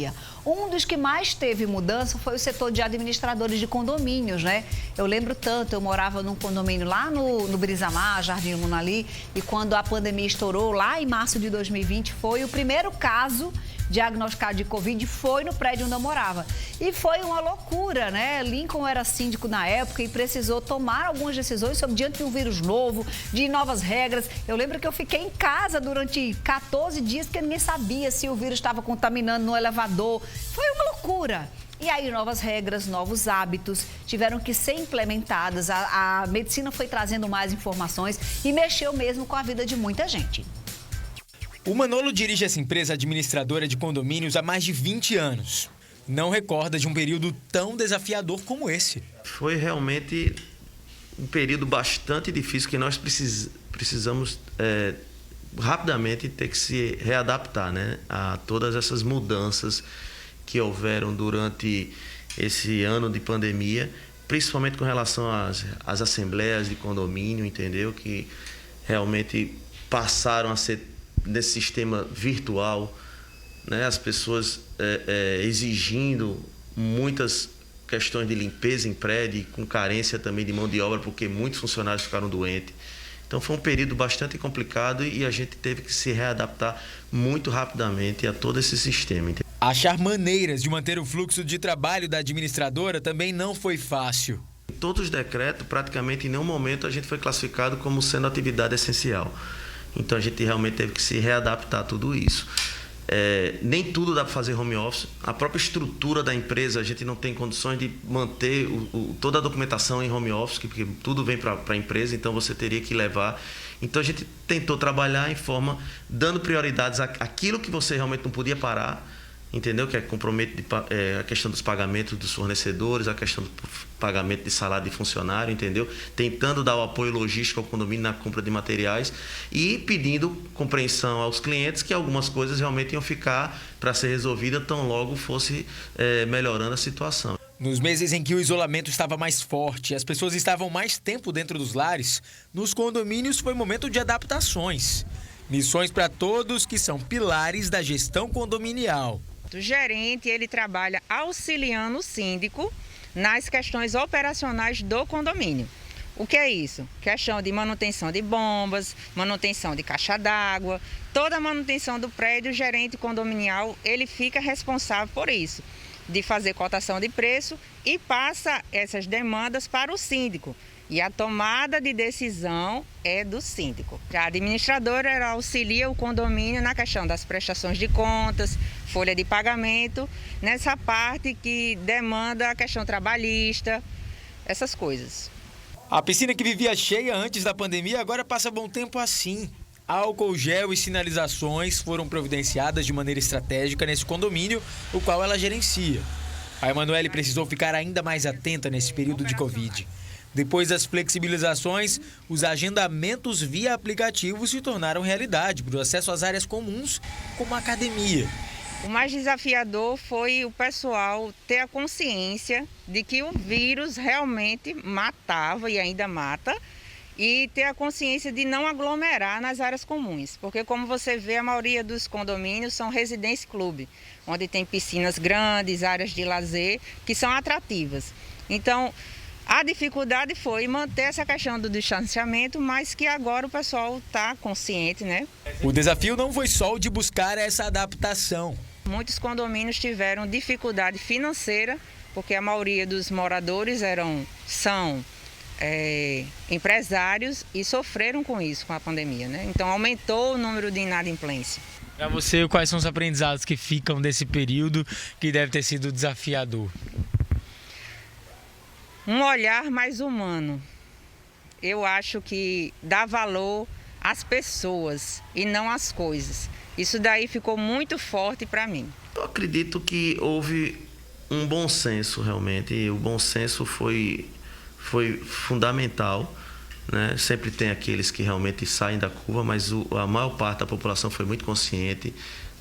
pandemia. Um dos que mais teve mudança foi o setor de administradores de condomínios, né? Eu lembro tanto, eu morava num condomínio lá no Brisamar, Jardim Munali, e quando a pandemia estourou, lá em março de 2020, foi o primeiro caso diagnosticado de Covid, foi no prédio onde eu morava. E foi uma loucura, né? Lincoln era síndico na época e precisou tomar algumas decisões diante de um vírus novo, de novas regras. Eu lembro que eu fiquei em casa durante 14 dias, porque ninguém sabia se o vírus estava contaminando no elevador. Foi uma loucura. E aí, novas regras, novos hábitos tiveram que ser implementadas. A medicina foi trazendo mais informações e mexeu mesmo com a vida de muita gente. O Manolo dirige essa empresa administradora de condomínios há mais de 20 anos. Não recorda de um período tão desafiador como esse. Foi realmente um período bastante difícil que nós precisamos rapidamente ter que se readaptar, né, a todas essas mudanças que houveram durante esse ano de pandemia, principalmente com relação às assembleias de condomínio, entendeu? Que realmente passaram a ser nesse sistema virtual, né? As pessoas exigindo muitas questões de limpeza em prédio, com carência também de mão de obra, porque muitos funcionários ficaram doentes. Então foi um período bastante complicado e a gente teve que se readaptar muito rapidamente a todo esse sistema. Achar maneiras de manter o fluxo de trabalho da administradora também não foi fácil. Em todos os decretos, praticamente em nenhum momento a gente foi classificado como sendo atividade essencial. Então a gente realmente teve que se readaptar a tudo isso. Nem tudo dá para fazer home office. A própria estrutura da empresa, a gente não tem condições de manter toda a documentação em home office, porque tudo vem para a empresa, então você teria que levar. Então a gente tentou trabalhar em forma, dando prioridades àquilo que você realmente não podia parar, entendeu? Que compromete a questão dos pagamentos dos fornecedores, a questão do pagamento de salário de funcionário, entendeu? Tentando dar o apoio logístico ao condomínio na compra de materiais e pedindo compreensão aos clientes que algumas coisas realmente iam ficar para ser resolvida tão logo fosse melhorando a situação. Nos meses em que o isolamento estava mais forte e as pessoas estavam mais tempo dentro dos lares, nos condomínios foi momento de adaptações. Missões para todos que são pilares da gestão condominial. O gerente, ele trabalha auxiliando o síndico nas questões operacionais do condomínio. O que é isso? Questão de manutenção de bombas, manutenção de caixa d'água, toda a manutenção do prédio, o gerente condominial, ele fica responsável por isso, de fazer cotação de preço e passa essas demandas para o síndico. E a tomada de decisão é do síndico. A administradora ela auxilia o condomínio na questão das prestações de contas, folha de pagamento, nessa parte que demanda a questão trabalhista, essas coisas. A piscina que vivia cheia antes da pandemia agora passa bom tempo assim. Álcool, gel e sinalizações foram providenciadas de maneira estratégica nesse condomínio, o qual ela gerencia. A Emanuele precisou ficar ainda mais atenta nesse período de Covid. Depois das flexibilizações, os agendamentos via aplicativo se tornaram realidade para o acesso às áreas comuns, como a academia. O mais desafiador foi o pessoal ter a consciência de que o vírus realmente matava e ainda mata, e ter a consciência de não aglomerar nas áreas comuns. Porque, como você vê, a maioria dos condomínios são residência clube, onde tem piscinas grandes, áreas de lazer, que são atrativas. Então, a dificuldade foi manter essa questão do distanciamento, mas que agora o pessoal está consciente, né? O desafio não foi só o de buscar essa adaptação. Muitos condomínios tiveram dificuldade financeira, porque a maioria dos moradores são empresários e sofreram com isso, com a pandemia, né? Então aumentou o número de inadimplência. Para você, quais são os aprendizados que ficam desse período que deve ter sido desafiador? Um olhar mais humano. Eu acho que dá valor às pessoas e não às coisas. Isso daí ficou muito forte para mim. Eu acredito que houve um bom senso realmente. E o bom senso foi fundamental, né? Sempre tem aqueles que realmente saem da curva, mas a maior parte da população foi muito consciente,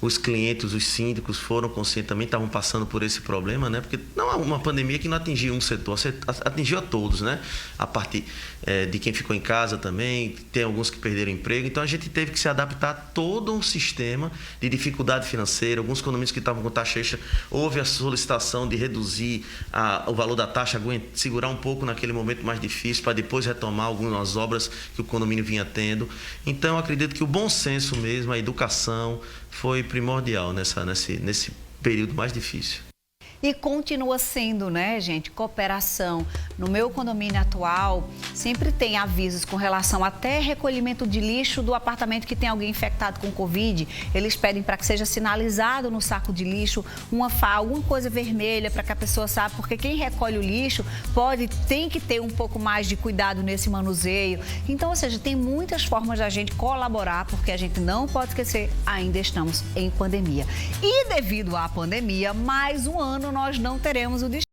os clientes, os síndicos foram conscientes, também estavam passando por esse problema, né? Porque não é uma pandemia que não atingiu um setor, atingiu a todos, né? A parte de quem ficou em casa também, tem alguns que perderam emprego. Então, a gente teve que se adaptar a todo um sistema de dificuldade financeira. Alguns condomínios que estavam com taxa extra, houve a solicitação de reduzir o valor da taxa, segurar um pouco naquele momento mais difícil, para depois retomar algumas obras que o condomínio vinha tendo. Então, eu acredito que o bom senso mesmo, a educação, foi primordial nesse período mais difícil. E continua sendo, né, gente, cooperação. No meu condomínio atual, sempre tem avisos com relação até recolhimento de lixo do apartamento que tem alguém infectado com Covid. Eles pedem para que seja sinalizado no saco de lixo alguma coisa vermelha para que a pessoa saiba, porque quem recolhe o lixo tem que ter um pouco mais de cuidado nesse manuseio. Então, ou seja, tem muitas formas de a gente colaborar, porque a gente não pode esquecer, ainda estamos em pandemia. E devido à pandemia, mais um ano nós não teremos o